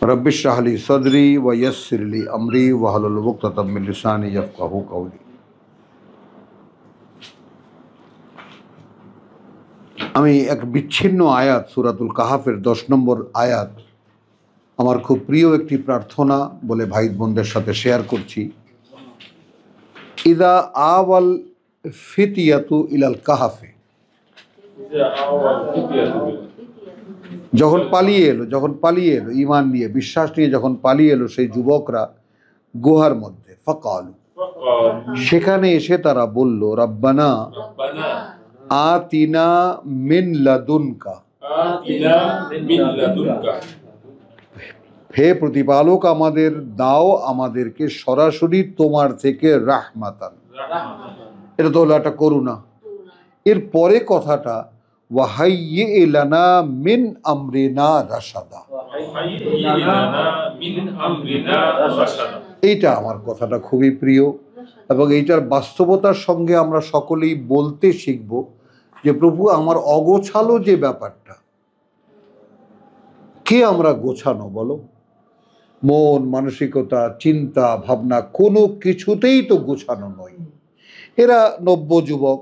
Rabbi इश्रह ली सदरी व यस्सिर ली अमरी वहलुल उक़दतम मिन लिसानी यफ़क़हू क़ौली। আমি এক বিচ্ছিন্ন আয়াত সূরাতুল কাহাফের 10 নম্বর আয়াত আমার খুব প্রিয় একটি প্রার্থনা বলে ভাই বোনদের সাথে শেয়ার করছি। ইদা আওয়াল ফিতিয়াতু ইলাল কাহাফে, যখন পালিয়ে এলো ঈমান নিয়ে, বিশ্বাস নিয়ে যখন পালিয়ে এলো সেই যুবকরা গুহার মধ্যে, ফাকালু, সেখানে এসে তারা বলল, রব্বানা আতিনা মিন লাদুনকা, হে প্রতিপালক আমাদের দাও আমাদেরকে সরাসরি তোমার থেকে রাহমাতান। এটা তো হলো একটা করুণা। এর পরে কথাটা ওয়াহাইয়্যি লানা মিন আমরিনা রাশাদা, এইটা আমার কথাটা খুবই প্রিয় এবং এইটার বাস্তবতার সঙ্গে আমরা সকলেই বলতে শিখব যে প্রভু আমার অগোছালো যে ব্যাপারটা, কে আমরা গোছানো বলো? মন মানসিকতা চিন্তা ভাবনা কোনো কিছুতেই তো গোছানো নয়। এরা নব্য যুবক,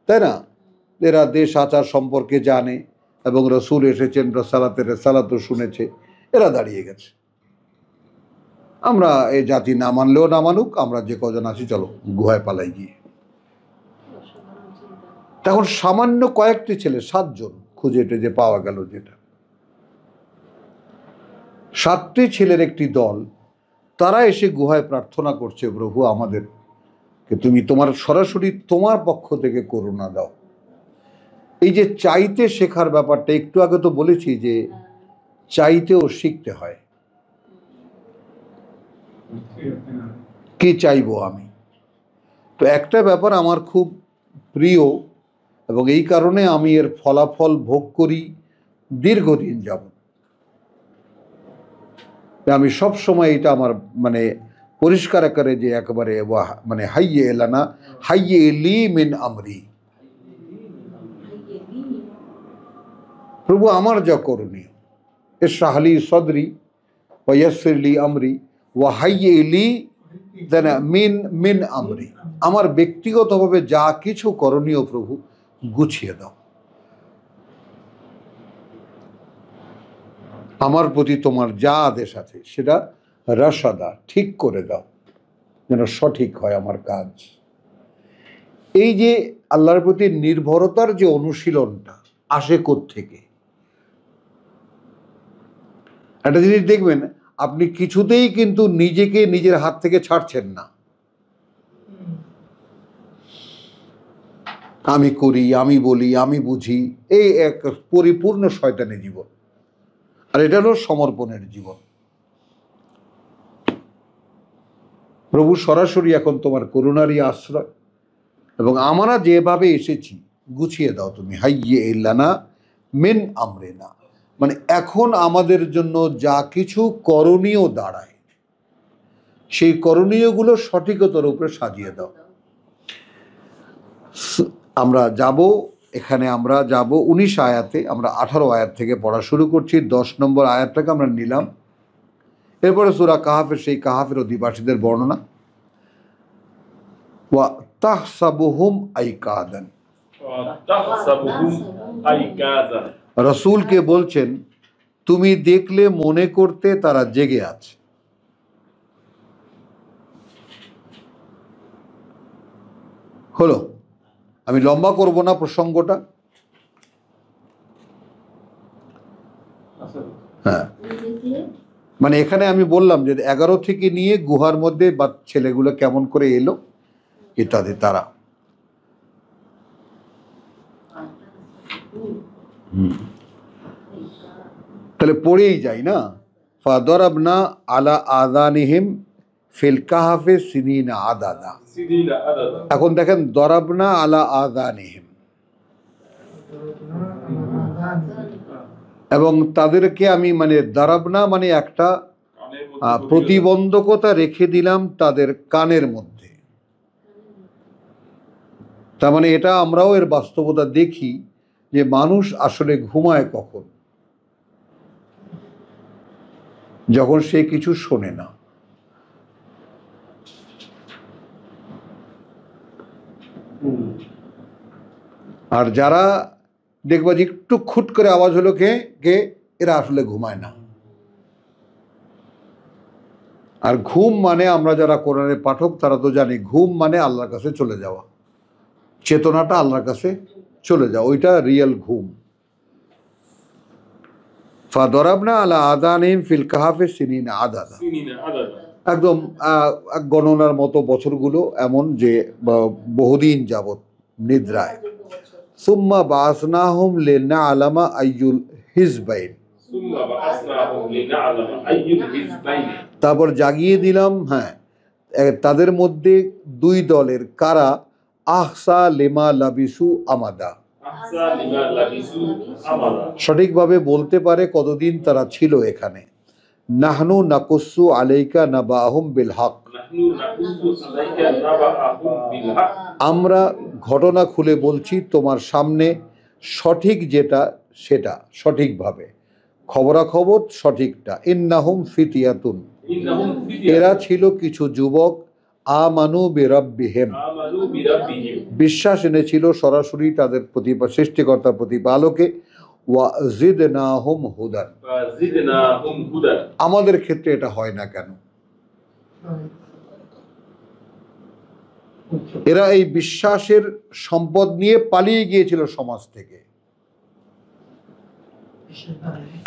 তাই না? এরা দেশ আচার সম্পর্কে জানে এবং রসুল এসেছেন, রেসালাতও শুনেছে, এরা দাঁড়িয়ে গেছে। আমরা এই জাতি না মানলেও না মানুক, আমরা যে কজন আছি চলো গুহায় পালাই গিয়ে। তখন সামান্য কয়েকটি ছেলে, 7 জন খুঁজে টেজে পাওয়া গেল, যেটা 7টি ছেলের একটি দল, তারা এসে গুহায় প্রার্থনা করছে, প্রভু আমাদেরকে তুমি তোমার সরাসরি তোমার পক্ষ থেকে করুণা দাও। এই যে চাইতে শেখার ব্যাপারটা, একটু আগে তো বলেছি যে চাইতেও শিখতে হয়। কি চাইবো আমি? তো একটা ব্যাপার আমার খুব প্রিয় এবং এই কারণে আমি এর ফলাফল ভোগ করি দীর্ঘদিন যাবত। আমি সব সময় এটা আমার মানে পরিষ্কার আকারে যে একেবারে মানে হাইয়ে এলানা হাইয়ে লি মিন আমরি, প্রভু আমার যা করণীয়, ইশরাহ লি সদরি ওয়া ইয়াসসির লি আমরি ওয়া হাইয়ে লি মিন আমরি, আমার ব্যক্তিগতভাবে যা কিছু করণীয় প্রভু গুছিয়ে দাও। আমার প্রতি তোমার যা আদেশ আছে সেটা রাশাদা, ঠিক করে দাও, যেন সঠিক হয় আমার কাজ। এই যে আল্লাহর প্রতি নির্ভরতার যে অনুশীলনটা আসে কোত্থেকে? একটা জিনিস দেখবেন, আপনি কিছুতেই কিন্তু নিজেকে নিজের হাত থেকে ছাড়ছেন না। আমি করি, আমি বলি, আমি বুঝি, এই এক পরিপূর্ণ শয়তানি জীবন। আর এটা হলো সমর্পণের জীবন। প্রভু সরাসরি এখন তোমার করুণারই আশ্রয় এবং আমরা যেভাবে এসেছি গুছিয়ে দাও তুমি। হাইয়ে ইল্লানা মিন আমরিনা, মানে এখন আমাদের জন্য যা কিছু করণীয় দাঁড়ায় সেই করণীয়গুলো সঠিকতার উপরে সাজিয়ে দাও। আমরা যাব, এখানে আমরা যাব 19 আয়াতে, আমরা 18 আয়াত থেকে পড়া শুরু করছি। 10 নম্বর আয়াতটাকে আমরা নিলাম। এরপরে সূরা কাহাফের সেই কাহাফের অধিবাসীদের বর্ণনা। ওয়া তাহসাবুহুম আইকাদান, রাসূলকে বলছেন তুমি দেখলে মনে করতে তারা জেগে আছে। হলো, আমি লম্বা করব না প্রসঙ্গটা। হ্যাঁ, মানে এখানে আমি বললাম যে 11 থেকে নিয়ে গুহার মধ্যে বা ছেলেগুলো কেমন করে এলো ইত্যাদি। তারা তাহলে পড়েই যাই না। ফাদরাবনা আলা আযানিহিম ফিল কাহফি সিনিনা আদাদা। এখন দেখেন, দরাবনা আলা আযানিহিম, এবং তাদেরকে আমি মানে দারাবনা মানে একটা প্রতিবন্ধকতা রেখে দিলাম তাদের কানের মধ্যে। তার মানে এটা আমরাও এর বাস্তবতা দেখি যে মানুষ আসলে ঘুমায় কখন। যখন সে কিছু শোনে না। আর যারা দেখবা যে একটু খুট করে আওয়াজ হলো কে কে, এরা আসলে ঘুমায় না। আর ঘুম মানে আমরা যারা কোরআনের পাঠক তারা তো জানি, ঘুম মানে আল্লাহর কাছে চলে যাওয়া, চেতনাটা আল্লাহর কাছে চলে যাওয়া, ওইটা রিয়েল ঘুম। ফাদরাবনা আলা আযানিহিম ফিল কাহফি সিনিনা আদাদা, একদম গণনার মতো বছরগুলো এমন যে বহুদিন যাবত নিদ্রায়। সুম্মা বাসনাহুম লিনা'লামা আইয়ুল হিজবাইন, তারপর জাগিয়ে দিলাম, হ্যাঁ, তাদের মধ্যে দুই দলের কারা আহসা লিমা লাবিসু আমাদা, সঠিকভাবে বলতে পারে কতদিন তারা ছিল এখানে। নাহনু নাকুসু আলাইকা নাবাহুম বিল হক, আমরা ঘটনা খুলে বলছি তোমার সামনে সঠিক যেটা সেটা সঠিকভাবে, খবরাখবর সঠিকটা। ইন্নাহুম ফিতিয়াতুন, এরা ছিল কিছু যুবক, আমানু বিরাব্বিহিম, বিশ্বাস এনেছিল সরাসরি তাদের সৃষ্টিকর্তার প্রতিপালকে। ওয়া জিদনাহুম হুদান, আমাদের ক্ষেত্রে এটা হয় না কেন? এরা এই বিশ্বাসের সম্পদ নিয়ে পালিয়ে গিয়েছিল সমাজ থেকে,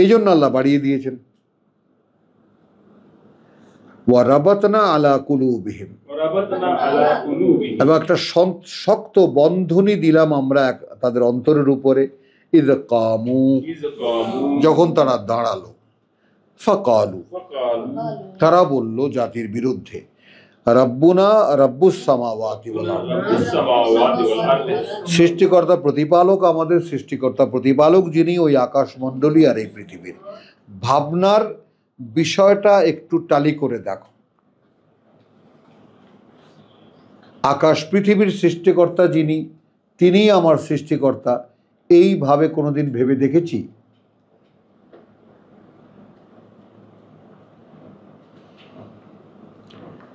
এই জন্য আল্লাহ বাড়িয়ে দিয়েছেন। ওয়া রাবাতনা আলা কুলুবিহিম, এবং একটা শক্ত বন্ধনী দিলাম আমরা তাদের অন্তরের উপরে। ইয কামু, যখন তারা দাঁড়ালো। ফাকালু, তারা বলল জাতির বিরুদ্ধে, রব্বুনা রব্বুস সামাওয়াতি ওয়াল আরদ, সৃষ্টিকর্তা প্রতিপালক আমাদের সৃষ্টিকর্তা প্রতিপালক যিনি, ওই আকাশমণ্ডলী আর এই পৃথিবীর। ভাবনার বিষয়টা একটু টালি করে দেখো, আকাশ পৃথিবীর সৃষ্টিকর্তা যিনি, তিনি আমার সৃষ্টিকর্তা, এইভাবে কোনোদিন ভেবে দেখেছি?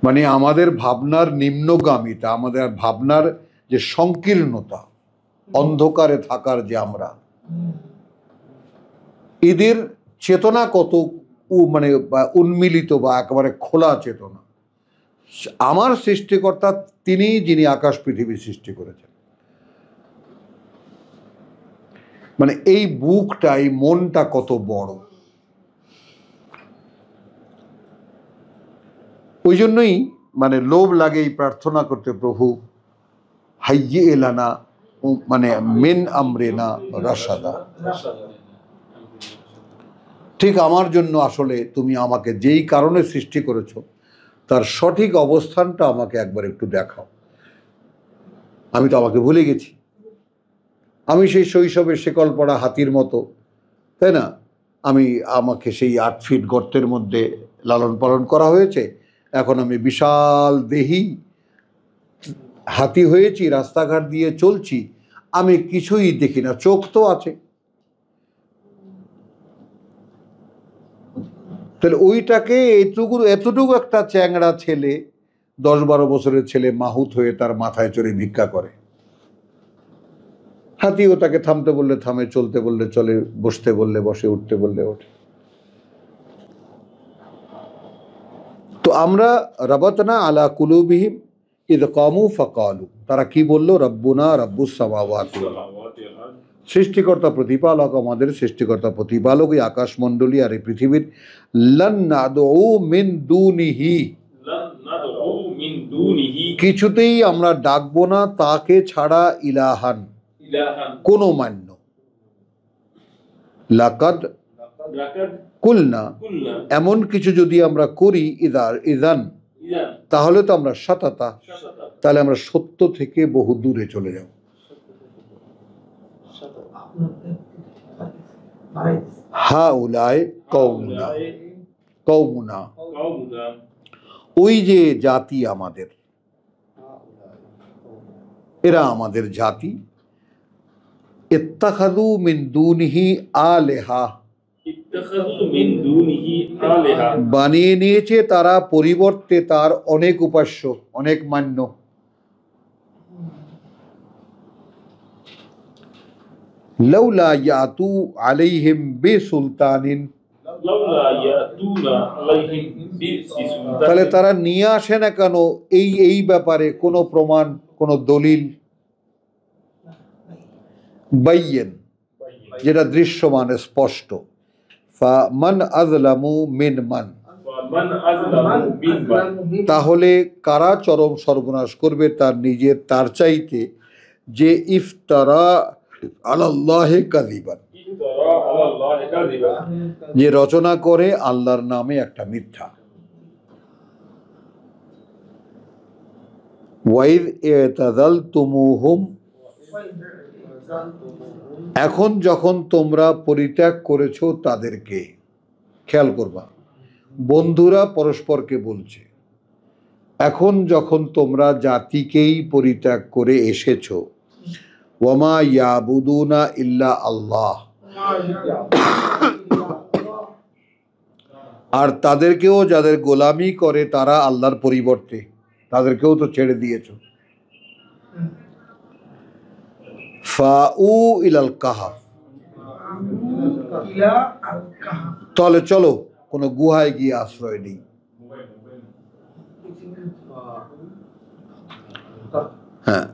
মানে আমাদের ভাবনার নিম্নগামিতা, আমাদের ভাবনার যে সংকীর্ণতা, অন্ধকারে থাকার যে আমরা, এদের চেতনা কত মানে উন্মিলিত বা একেবারে খোলা চেতনা। আমার সৃষ্টিকর্তা তিনি যিনি আকাশ পৃথিবী সৃষ্টি করেছেন, মানে এই বুকটা, এই মনটা কত বড়। ওই জন্যই মানে লোভ লাগে এই প্রার্থনা করতে, প্রভু হাইয়ে এলানা মানে মিন আমরিনা রাশাদা, ঠিক আমার জন্য আসলে তুমি আমাকে যেই কারণে সৃষ্টি করেছো তার সঠিক অবস্থানটা আমাকে একবার একটু দেখাও। আমি তো আমাকে ভুলে গেছি, আমি সেই শৈশবে শেকল পড়া হাতির মতো, তাই না? আমাকে সেই 8 ফিট গর্তের মধ্যে লালন পালন করা হয়েছে, এখন আমি বিশাল দেহি হাতি হয়েছি, রাস্তাঘাট দিয়ে চলছি, আমি কিছুই দেখি না, চোখ তো আছে। তাহলে ওইটাকে এতটুকু একটা চ্যাংড়া ছেলে, 10-12 বছরের ছেলে মাহুত হয়ে তার মাথায় চড়ে ভিক্ষা করে। হাতিও তাকে থামতে বললে থামে, চলতে বললে চলে, বসতে বললে বসে, উঠতে বললে ওঠে। তো আমরা রাবাতনা আলা কুলুবিহিম ইয কামু ফাকালু, তারা কি বলল? রব্বুনা রব্বুস সামাওয়াতি ওয়াল আরদ, সৃষ্টিকর্তা প্রতিপালক আমাদের সৃষ্টিকর্তা প্রতিপালক এই আকাশমণ্ডলী আর এই পৃথিবীর। লান নাদউ মিন দুনিহি, কিছুতেই আমরা ডাকবো না তাকে ছাড়া ইলাহান, কোনো মান্য। লাকাদ কুলনা, এমন কিছু যদি আমরা করি, ইদান, তাহলে তো আমরা শাতাতা, তাহলে আমরা সত্য থেকে বহু দূরে চলে যাব। হাউলাই কওমুনা, কওমুনা, ওই যে জাতি আমাদের, এরা আমাদের জাতি। ইত্তাখাযু মিন দুনিহি আলিহা, বানিয়ে নিয়েছে তারা পরিবর্তে তার অনেক উপাস্য, অনেক মান্য। লাউলা ইয়াতু আলাইহিম বিসুলতানিন, তাহলে তারা নিয়ে আসে না কেন এই ব্যাপারে কোনো প্রমাণ, কোনো দলিল, বাইয়িন, যেটা দৃশ্যমান স্পষ্ট। ফামান আযলামু মিনমান, তাহলে কারা চরম সর্বনাশ করবে তার চাইতে যে ইফতারা আলাল্লাহি কাযিবান, যে রচনা করে আল্লাহর নামে একটা মিথ্যা। ওয়াইদ ইতাযালতুমুহুম, এখন যখন তোমরা পরিত্যাগ করেছো তাদেরকে, খেয়াল করবা বন্ধুরা পরস্পরকে বলছে, এখন যখন তোমরা জাতিকেই পরিত্যাগ করে এসেছো, ওয়ামা ইয়াবুদুনা ইল্লা আল্লাহ, আর তাদেরকেও যাদের গোলামি করে তারা আল্লাহর পরিবর্তে, তাদেরকেও তো ছেড়ে দিয়েছো। ফাউ ইলাল কাহাফ, তাহলে চলো কোনো গুহায় গিয়ে আশ্রয় নেই। হ্যাঁ,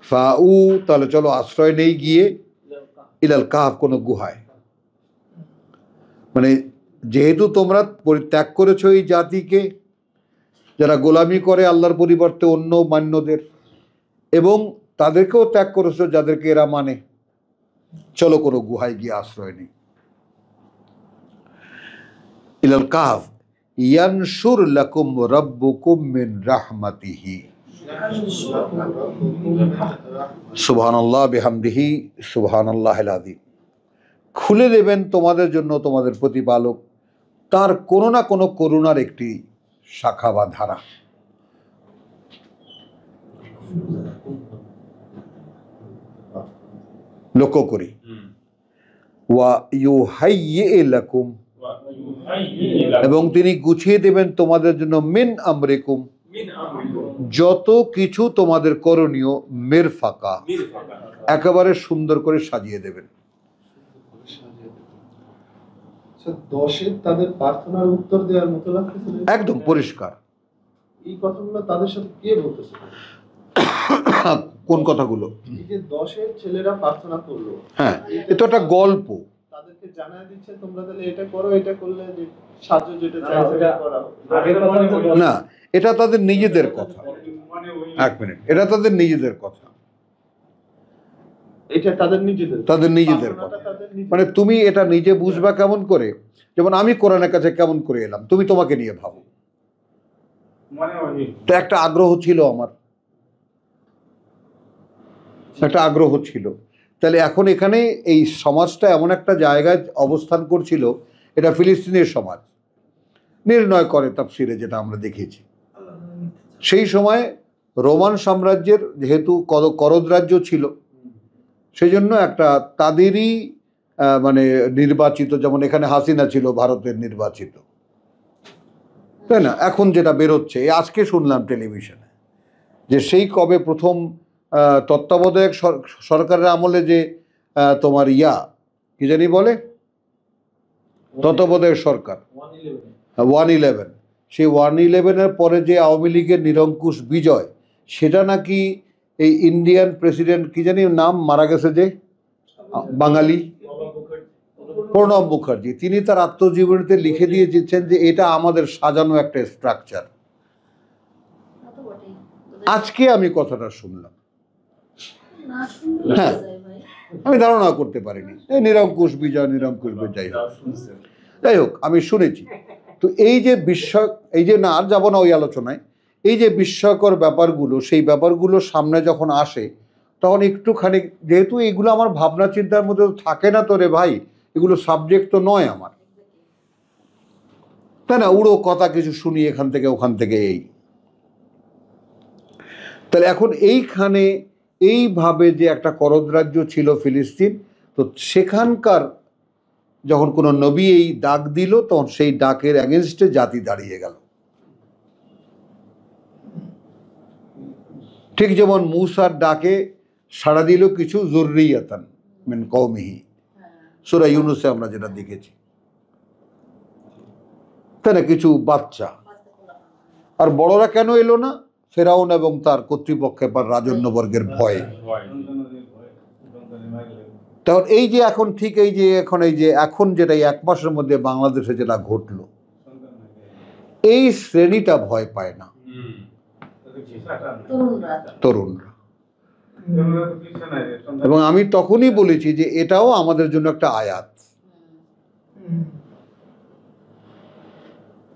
ফাউ, তাহলে চলো আশ্রয় নেই গিয়ে ইলাল কাহাফ, কোনো গুহায়। মানে যেহেতু তোমরা পরিত্যাগ করেছো এই জাতিকে যারা গোলামি করে আল্লাহর পরিবর্তে অন্য মান্যদের, এবং তাদেরকেও ত্যাগ করেছো যাদেরকে এরা মানে, চলো কোনো গুহায় গিয়ে আশ্রয় নেই। ইলাল কাহাফ ইয়ানশুর লাকুম রাব্বুকুম মিন রাহমাতিহি, সুবহানাল্লাহ বিহামদিহি সুবহানাল্লাহিল আযীম। খুলে দেবেন তোমাদের জন্য তোমাদের প্রতিপালক তার কোনো না কোনো করুণার একটি শাখা বা ধারা। লক্ষ্য করি, ওয়া ইউহাইয়্যি লাকুম, এবং তিনি গুছিয়ে দেবেন তোমাদের জন্য মিন আমরিকুম, যত কিছু তোমাদের করণীয়, মিরফাকা, একেবারে সুন্দর করে সাজিয়ে দেবেন। তাদের প্রার্থনার উত্তর দেওয়ার মতো লাগতেছে, একদম পরিষ্কার। এই কথাগুলো তাদের সাথে কে বলতেছে? কোন কথাগুলো? এই যে 10 ছেলেরা প্রার্থনা করলো, হ্যাঁ, এটা একটা গল্প। তাদেরকে জানায় দিচ্ছে তোমরা তাহলে এটা করো, এটা করলে যে সাহায্য যেটা চাইছে এটা করা। না, এটা তাদের নিজেদের কথা। এক মিনিট, এটা তাদের নিজেদের কথা, এটা তাদের নিজেদের কথা। মানে তুমি এটা নিজে বুঝবা কেমন করে? যেমন আমি কোরআনের কাছে কেমন করে এলাম, তুমি তোমাকে নিয়ে ভাবো। তো একটা আগ্রহ ছিল, আমার একটা আগ্রহ ছিল। তাহলে এখন এখানে এই সমাজটা এমন একটা জায়গায় অবস্থান করছিল, এটা ফিলিস্তিনের সমাজ নির্ণয় করে তাফসিরে, যেটা আমরা দেখেছি। সেই সময় রোমান সাম্রাজ্যের যেহেতু করদ রাজ্য ছিল, সেই জন্য একটা তাদেরই মানে নির্বাচিত, যেমন এখানে হাসিনা ছিল ভারতের নির্বাচিত, তাই না? এখন যেটা বেরোচ্ছে, আজকে শুনলাম টেলিভিশনে যে সেই কবে প্রথম তত্ত্বাবধায়ক সরকারের আমলে যে তোমার কি জানি বলে, তত্ত্বাবধায়ক সরকার 111, সেই 111-এর পরে যে আওয়ামী লীগের নিরঙ্কুশ বিজয়, সেটা নাকি এই ইন্ডিয়ান প্রেসিডেন্ট কি জানি নাম মারা গেছে যে বাঙালি, প্রণব মুখার্জি, তিনি তার আত্মজীবনীতে লিখে দিয়ে দিচ্ছেন যে এটা আমাদের সাজানো একটা স্ট্রাকচার। আজকে আমি কথাটা শুনলাম, হ্যাঁ, আমি ধারণা করতে পারিনি। নিরঙ্কুশ বিজয়, যাই হোক আমি শুনেছি। তো এই যে এই যে না, আর যাবো না ওই আলোচনায়, এই যে বিস্ময়কর ব্যাপারগুলো, সেই ব্যাপারগুলো সামনে যখন আসে তখন একটুখানি, যেহেতু এগুলো আমার ভাবনা চিন্তার মধ্যে থাকে না তো রে ভাই, এগুলো সাবজেক্ট তো নয় আমার, তাই না? উড়ো কথা কিছু শুনি এখান থেকে ওখান থেকে। তাহলে এখন এইখানে এইভাবে যে একটা করদ রাজ্য ছিল ফিলিস্তিন, তো সেখানকার যখন কোনো নবী এই ডাক দিল তখন সেই ডাকের এগেনস্টে জাতি দাঁড়িয়ে গেল। ঠিক যেমন মূসার ডাকে সাড়া দিল কিছু যুররিয়াতান মিন কওমিহি, সূরা ইউনূসে আমরা যেটা দেখেছি, তাই না, কিছু বাচ্চা। আর বড়রা কেন এলো না? ফেরাউন এবং তার কর্তৃপক্ষের বা রাজন্যবর্গের ভয়ে। তখন এই যে এখন ঠিক এই যে এখন যেটা এই 1 মাসের মধ্যে বাংলাদেশে যেটা ঘটলো, এই শ্রেণীটা ভয় পায় না, তরুণরা। এবং আমি তখনই বলেছি যে এটাও আমাদের জন্য একটা আয়াত।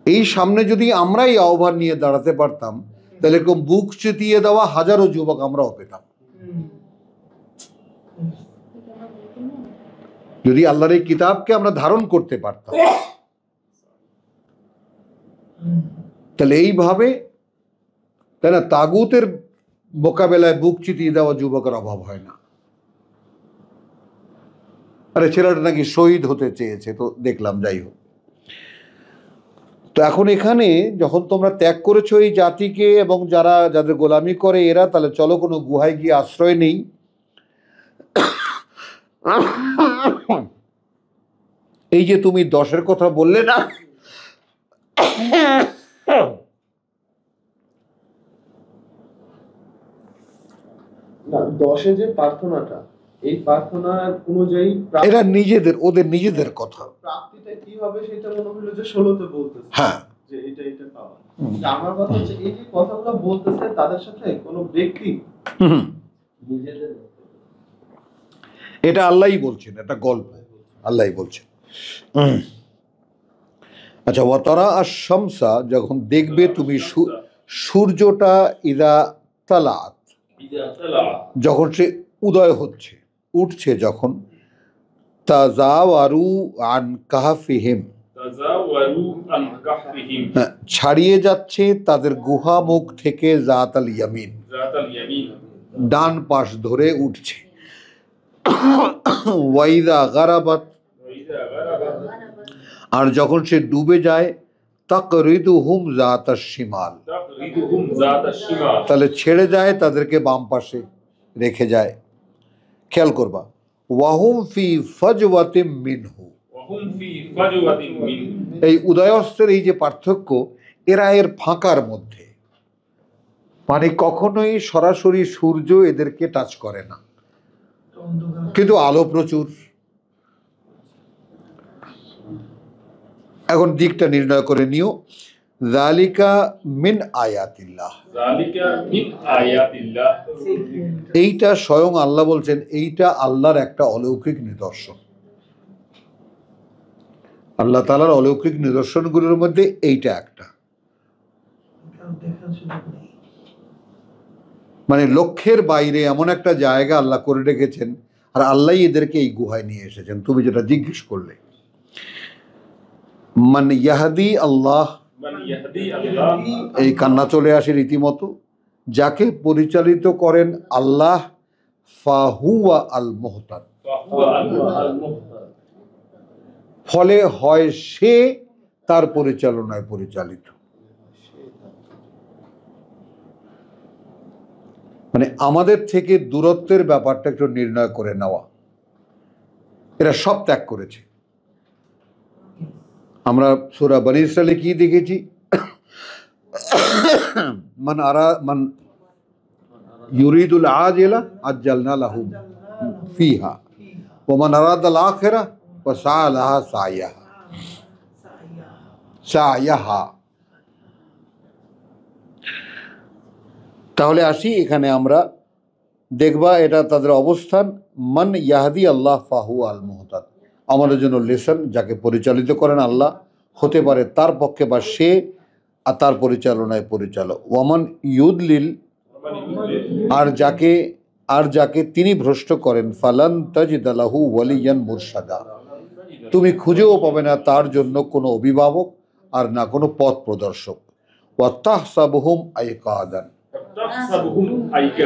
এই সামনে যদি আমরাই আহ্বান নিয়ে দাঁড়াতে পারতাম, তাহলে এরকম বুক চিতিয়ে দেওয়া হাজারো যুবক আমরাও পেতাম। যদি আল্লাহর এই কিতাবকে আমরা ধারণ করতে পারতাম, তাহলে এইভাবে, তাই না, তাগুতের মোকাবেলায় বুক চিতিয়ে দেওয়া যুবকের অভাব হয় না। আরে ছেলেটা নাকি শহীদ হতে চেয়েছে, তো দেখলাম, যাই হোক। তো এখন এখানে যখন তোমরা ত্যাগ করেছো এই জাতিকে এবং যাদের গোলামি করে এরা, তাহলে চলো কোনো গুহায় গিয়ে আশ্রয় নেই। এই যে তুমি 10-এর কথা বললে না, না 10-এ যে প্রার্থনাটা, এই প্রার্থনার অনুযায়ী এরা ওদের নিজেদের কথা, প্রাপ্তিটা কি হবে সেটা মনে হলো যে 16তে বলতেছে, হ্যাঁ, যে এটা পাওয়া। আমার কথা হচ্ছে এই যে কথাগুলো বলতেছে তাদের সাথে কোনো ব্যক্তি নিজেদের, এটা আল্লাহই বলছেন, এটা গল্প আল্লাহই বলছেন। আচ্ছা, ওয়াতারা আশ-শামসা, যখন দেখবে তুমি সূর্যটা, ইদা তালাত, যখন সে উদয় হচ্ছে, উঠছে, যখন তাজাওয়ারু আন কাহফিহিম, ছাড়িয়ে যাচ্ছে তাদের গুহা মুখ থেকে, জাতাল ইয়ামিন, ডান পাশ ধরে উঠছে। ওয়াইদা গারাবাত, আর যখন সে ডুবে যায়, তাকরিদুহুম জাতাশ শিমাল, তাহলে ছেড়ে যায় তাদেরকে বাম পাশে রেখে যায়। খেয়াল করবা, ওয়াহুম ফি ফাজওয়াতিম মিনহু, এই উদয়াস্তের এই যে পার্থক্য, এরা এর ফাঁকার মধ্যে, মানে কখনোই সরাসরি সূর্য এদেরকে টাচ করে না, কিন্তু আলো প্রচুর। এখন দিকটা নির্ণয় করে নিও, যালিকা মিন আয়াতিল্লাহ, এইটা স্বয়ং আল্লাহ বলছেন, এইটা আল্লাহর একটা অলৌকিক নিদর্শন। আল্লাহ তাআলার অলৌকিক নিদর্শনগুলোর মধ্যে এইটা একটা, মানে লক্ষ্যের বাইরে এমন একটা জায়গা আল্লাহ করে রেখেছেন, আর আল্লাহই এদেরকে এই গুহায় নিয়ে এসেছেন। তুমি যেটা জিজ্ঞেস করলে, মান ইয়াহদি আল্লাহ, এই কান্না চলে আসে রীতিমতো, যাকে পরিচালিত করেন আল্লাহ, ফাহুয়া আল মুহতাদ, ফলে হয় সে তার পরিচালনায় পরিচালিত। মানে আমাদের থেকে দূরত্বের ব্যাপারটা একটু নির্ণয় করে নেওয়া। এরা সব ত্যাগ করেছে। আমরা সূরা বনী ইসরাঈলে কি দেখেছি, মান ইউরিদুল আজিলা আজ্জালনা লাহু ফিহা ওয়া মান আরাদাল আখিরা ওয়া সা'a লাহা সা'য়াহা। তাহলে আসি এখানে, আমরা দেখবা এটা তাদের অবস্থান। মান ইয়াহদি আল্লাহ ফাহু আল মুহতাদ, আমাদের জন্য লেসন, যাকে পরিচালিত করেন আল্লাহ, হতে পারে তার পক্ষে বা সে আর তার পরিচালনায় পরিচালক। ওয়ামান ইউদলিল, আর যাকে তিনি ভ্রষ্ট করেন, ফালান তাজিদ লাহু ওয়ালিয়ান মুরশাদা, তুমি খুঁজেও পাবে না তার জন্য কোনো অভিভাবক আর না কোনো পথ প্রদর্শক। ওয়া তাহসাবুহুম আইকাদান,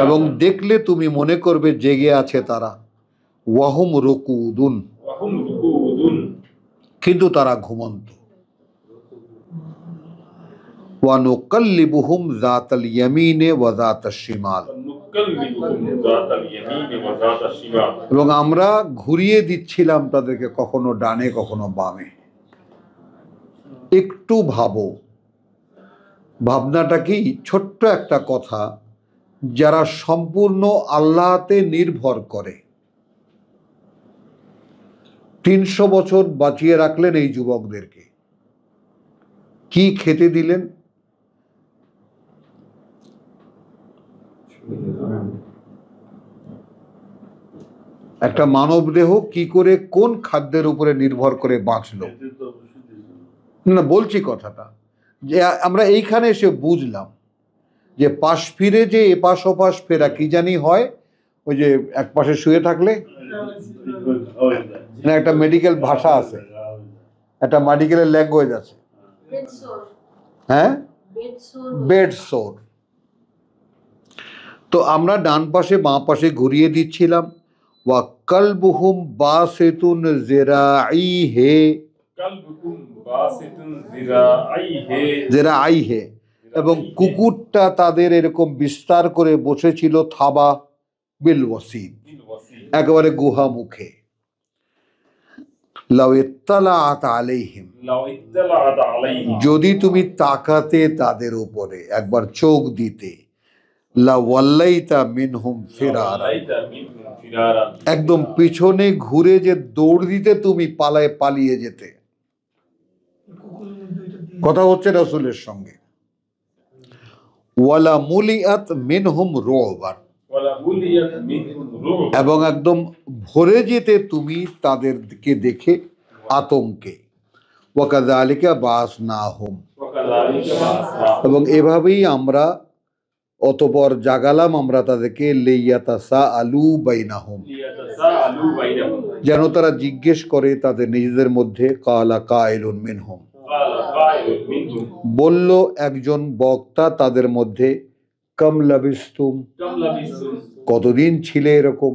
এবং দেখলে তুমি মনে করবে জেগে আছে তারা। ওয়াহুম রুকুদুন, কিন্তু তারা ঘুমন্ত। ওয়া নুকাল্লিবুহুম যাতাল ইয়ামিনে ওয়া যাতাশ শিমাল, এবং আমরা ঘুরিয়ে দিচ্ছিলাম তাদেরকে, কখনো ডানে কখনো বামে। একটু ভাবো, ভাবনাটা কি? ছোট্ট একটা কথা, যারা সম্পূর্ণ আল্লাহতে নির্ভর করে 300 বছর বাঁচিয়ে রাখলেন এই যুবকদেরকে, কি খেতে দিলেন? একটা মানব দেহ কি করে কোন খাদ্যের উপরে নির্ভর করে বাঁচলো? না, বলছি কথাটা যে আমরা এইখানে এসে বুঝলাম যে পাশ ফিরে যে এপাশ ওপাশ ফেরা কি জানি হয়, ওই যে এক পাশে শুয়ে থাকলে না, একটা মেডিকেল ভাষা আছে, একটা মেডিকেলের ল্যাঙ্গুয়েজ আছে, হ্যাঁ, বেড সোর। তো আমরা ডান পাশে বাঁ পাশে ঘুরিয়ে দিচ্ছিলাম। ওয়া কালবুহুম বাসিতুন জিরাইহি, জিরাইহি, এবং কুকুরটা তাদের এরকম বিস্তার করে বসেছিল থাবা বিল ওয়াসিদ, একেবারে গুহা মুখে। লাউ ইত্তালাআত আলাইহিম, যদি তুমি তাকাতে তাদের উপরে, একবার চোখ দিতে, লা ওয়াল্লাইতা মিনহুম ফিরারা, একদম পিছনে ঘুরে যে দৌড় দিতে তুমি, পালিয়ে যেতে। কথা হচ্ছে রাসূলের সঙ্গে। ওয়ালা মুলিআত মিনহুম রুবান, এবং একদম ভরে যেতে তুমি তাদেরকে দেখে আতঙ্কে। ওয়াকাযালিকা বাসনাহুম, এবং এভাবেই আমরা অতঃপর জাগালাম আমরা তাদেরকে, লিয়াতাসাআলু বাইনাহুম, যেন তারা জিজ্ঞেস করে তাদের নিজেদের মধ্যে। কালা কাইলুন মিনহুম, বলল একজন বক্তা তাদের মধ্যে, কাম লাবিস্তুম, কতদিন ছিলে এরকম?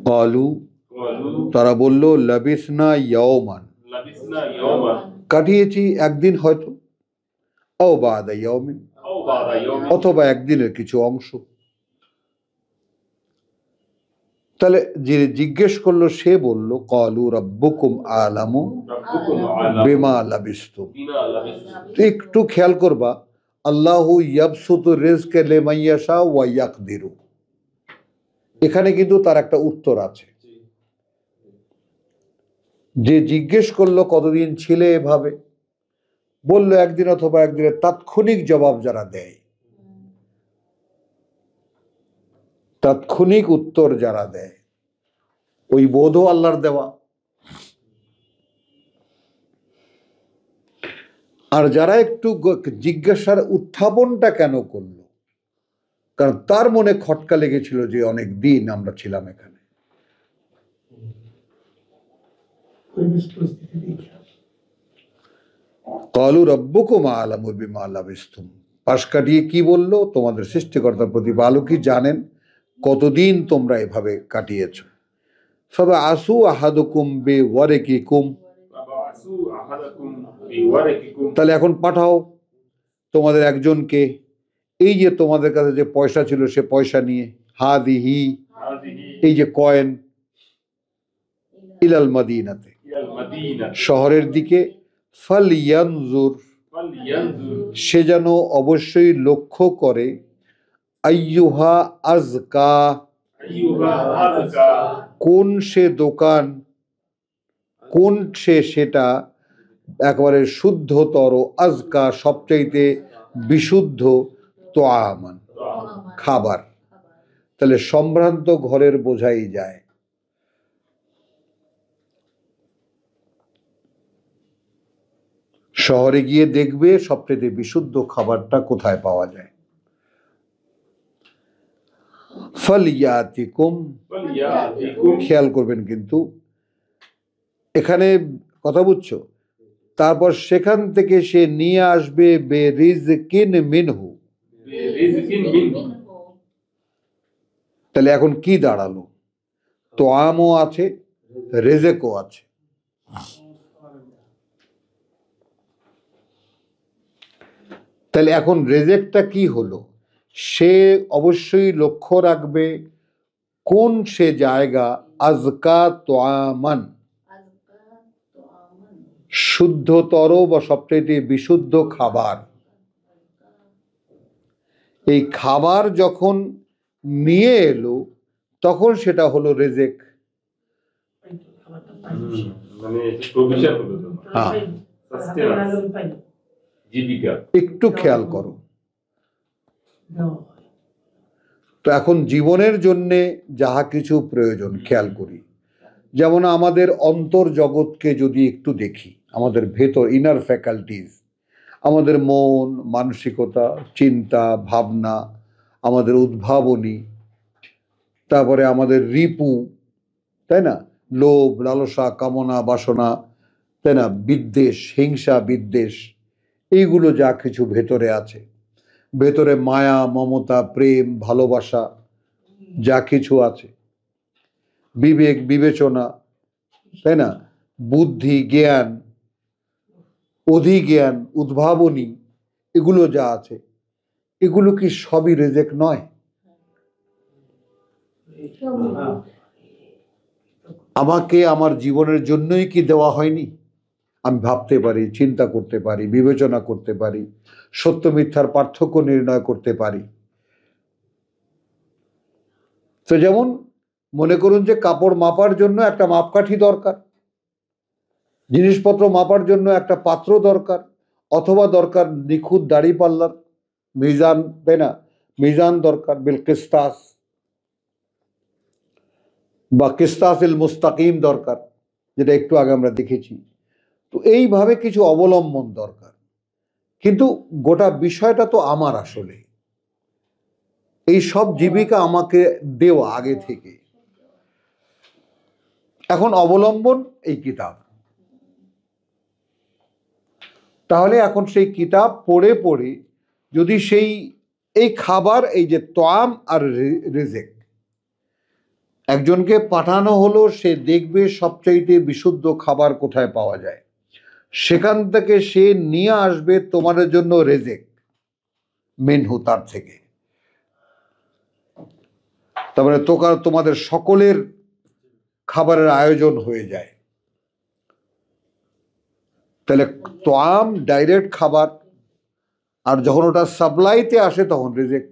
কালু, তারা বলল, লাবিসনা ইয়াওমান, কাটিয়েছি একদিন হয়তো, আও বাদা ইয়াওমিন, অথবা একদিনের কিছু অংশ। তাহলে যে জিজ্ঞেস করলো সে বলল, কালু রাব্বুকুম আলামু বিমা লাবিস্তুম। একটু খেয়াল করবা, আল্লাহু ইয়াবসুতু রিজকা লিমান ইয়াশা ওয়া ইয়াকদিরু, এখানে কিন্তু তার একটা উত্তর আছে। যে জিজ্ঞেস করলো কতদিন ছিলে এভাবে, বলল একদিন অথবা একদিনের, তাৎক্ষণিক জবাব যারা দেয়, তাৎক্ষণিক উত্তর যারা দেয়, ওই বোধও আল্লাহর দেওয়া। আর যারা একটু জিজ্ঞাসার উত্থাপনটা কেন করলো, কারণ তার মনে খটকা লেগেছিল যে অনেক দিন আমরা ছিলাম এখানে। কালু রাব্বুকুম আলামু বিমা লাবিসতুম, পাশ কাটিয়ে কি বললো, তোমাদের সৃষ্টিকর্তার প্রতিপালকই জানেন কতদিন তোমরা এভাবে কাটিয়েছ। ফাবআসু আহাদুকুম বিওয়ারিকিকুম, তাহলে এখন পাঠাও তোমাদের একজনকে, এই যে তোমাদের কাছে যে পয়সা ছিল সে পয়সা নিয়ে, হাদিহি, এই যে কয়েন, ইলাল মাদিনাতে, শহরের দিকে, ফালইয়ানজুর, সে যেন অবশ্যই লক্ষ্য করে, আইয়ুহা আজকা, কোন সে দোকান, কোন সেটা একেবারে শুদ্ধতর, আজকা সবচাইতে বিশুদ্ধ, তোয়ামান খাবার। তাহলে সম্ভ্রান্ত ঘরের বোঝাই যায়। শহরে গিয়ে দেখবে সবচেয়ে বিশুদ্ধ খাবারটা কোথায় পাওয়া যায়। ফালিয়াতিকুম, খেয়াল করবেন কিন্তু এখানে কথা বুঝছো। তারপর সেখান থেকে সে নিয়ে আসবে বেরিজকিন মিনহু, তাহলে এখন কি দাঁড়ালো? তোয়ামও আছে, রেজেকও আছে। তাহলে এখন রেজেকটা কি হলো? সে অবশ্যই লক্ষ্য রাখবে কোন সে জায়গা আজকা তোয়ামান, শুদ্ধতর বা সবচেয়ে বিশুদ্ধ খাবার। এই খাবার যখন নিয়ে এলো তখন সেটা হলো রেজেক। হ্যাঁ, একটু খেয়াল করো তো, এখন জীবনের জন্যে যাহা কিছু প্রয়োজন খেয়াল করি, যেমন আমাদের অন্তর জগৎকে যদি একটু দেখি, আমাদের ভেতর ইনার ফ্যাকাল্টিজ, আমাদের মন, মানসিকতা, চিন্তা ভাবনা, আমাদের উদ্ভাবনী, তারপরে আমাদের রিপু, তাই না, লোভ, লালসা, কামনা, বাসনা, তাই না, বিদ্বেষ, হিংসা, বিদ্বেষ, এইগুলো যা কিছু ভেতরে আছে, ভেতরে মায়া, মমতা, প্রেম, ভালোবাসা যা কিছু আছে, বিবেক, বিবেচনা, তাই না, বুদ্ধি, জ্ঞান, অধিজ্ঞান, উদ্ভাবনী, এগুলো যা আছে, এগুলো কি সবই রেজেক নয়? আমাকে আমার জীবনের জন্যই কি দেওয়া হয়নি? আমি ভাবতে পারি, চিন্তা করতে পারি, বিবেচনা করতে পারি, সত্য মিথ্যার পার্থক্য নির্ণয় করতে পারি। তো যেমন মনে করুন যে কাপড় মাপার জন্য একটা মাপকাঠি দরকার, জিনিসপত্র মাপার জন্য একটা পাত্র দরকার, অথবা দরকার নিখুঁত দাড়িপাল্লার মিজান, তাই না, মিজান দরকার, বিল কিস্তাস বা কিস্তাসিল মুস্তাকিম দরকার, যেটা একটু আগে আমরা দেখেছি। তো এইভাবে কিছু অবলম্বন দরকার, কিন্তু গোটা বিষয়টা তো আমার, আসলে এই সব জীবিকা আমাকে দেওয়া আগে থেকে। এখন অবলম্বন এই কিতাব, তাহলে এখন সেই কিতাব পড়ে পড়ে যদি এই খাবার, এই যে তোয়াম আর রিজেক, একজনকে পাঠানো হলো, সে দেখবে সবচাইতে বিশুদ্ধ খাবার কোথায় পাওয়া যায়, সেখান থেকে সে নিয়ে আসবে তোমাদের জন্য রেজেক মেনহু, তার থেকে। তারপরে তোমাদের সকলের খাবারের আয়োজন হয়ে যায়। তাহলে তোয়াম ডাইরেক্ট খাবার, আর যখন ওটা সাপ্লাইতে আসে তখন রেজেক।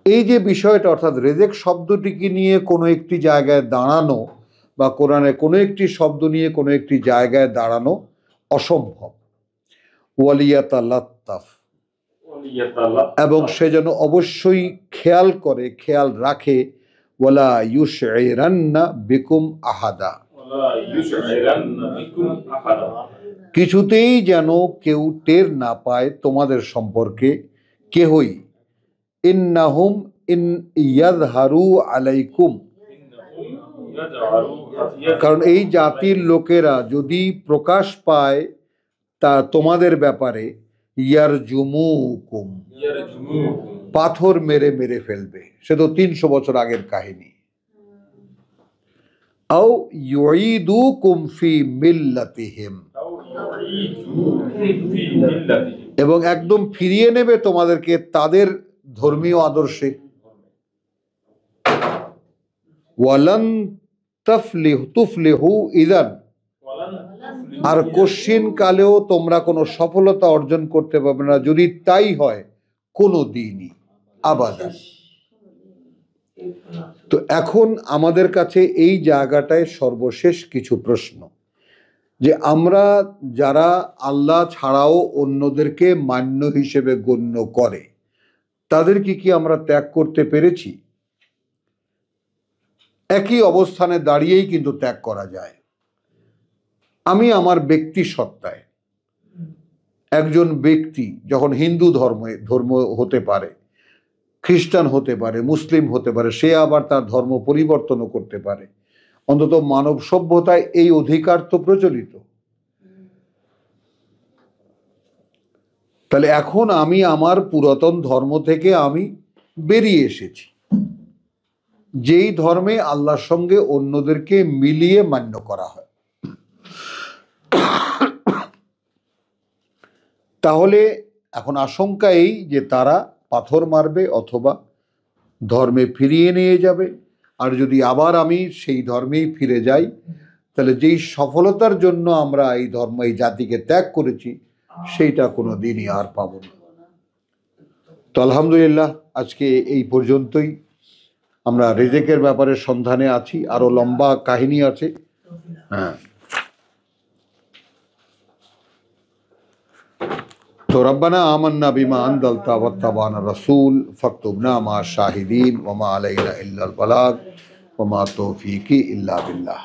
এই যে বিষয়টা, অর্থাৎ রেজেক শব্দটিকে নিয়ে কোনো একটি জায়গায় দাঁড়ানো, বা কোরআনে কোনো একটি শব্দ নিয়ে কোনো একটি জায়গায় দাঁড়ানো অসম্ভব। ওয়ালিয়াতালাত্তাফ, এবং সে যেন অবশ্যই খেয়াল করে, খেয়াল রাখে, ওয়ালা ইউশইরান্না বিকুম আহাদা, কিছুতেই যেন কেউ টের না পায় তোমাদের সম্পর্কে কেহই। ইন্নাহুম ইন ইয়াযহারু আলাইকুম, কারণ এই জাতির লোকেরা যদি প্রকাশ পায় তা তোমাদের ব্যাপারে, ইয়ারজুমুকুম, পাথর মেরে মেরে ফেলবে। সে তো 300 বছর আগের কাহিনী। আও ইউঈদুকুম ফি মিল্লাতিহিম, এবং একদম ফিরিয়ে নেবে তোমাদেরকে তাদের ধর্মীয় আদর্শে। ওয়ালান তুফলিহু ইযান, আর কোশ্চিন কালেও তোমরা কোনো সফলতা অর্জন করতে পারবে না যদি তাই হয়, কোনো দিনই, আবাদা। তো এখন আমাদের কাছে এই জায়গাটায় সর্বশেষ কিছু প্রশ্ন, যে আমরা যারা আল্লাহ ছাড়াও অন্যদেরকে মান্য হিসেবে গণ্য করে, তাদেরকে কি আমরা ত্যাগ করতে পেরেছি? একই অবস্থানে দাঁড়িয়েই কিন্তু ত্যাগ করা যায়। আমি ব্যক্তি সত্তায়, একজন ব্যক্তি যখন হিন্দু ধর্ম হতে পারে, খ্রিস্টান হতে পারে, মুসলিম হতে পারে, সে আবার তার ধর্ম পরিবর্তনও করতে পারে। অন্তত মানব সভ্যতায় এই অধিকার তো প্রচলিত। তাহলে এখন আমি আমার পুরাতন ধর্ম থেকে আমি বেরিয়ে এসেছি, যেই ধর্মে আল্লাহর সঙ্গে অন্যদেরকে মিলিয়ে মান্য করা হয়। তাহলে এখন আশঙ্কা এই যে তারা পাথর মারবে অথবা ধর্মে ফিরিয়ে নিয়ে যাবে। আর যদি আবার আমি সেই ধর্মেই ফিরে যাই, তাহলে যেই সফলতার জন্য আমরা এই ধর্ম এই জাতিকে ত্যাগ করেছি সেইটা কোনো দিনই আর পাবো না। তো আলহামদুলিল্লাহ, আজকে এই পর্যন্তই। আমরা রিজেকের ব্যাপারে সন্ধানে আছি, আরো লম্বা কাহিনী আছে। হ্যাঁ, তো রব্বানা আমান্না বিমা আনজালতা ওয়াত্তাবানা রাসূল ফাকতুবনা মা শাহিদিন ওয়া মা আলাইনা ইল্লাল বালাগ ওয়া মা তৌফিকি ইল্লা বিল্লাহ।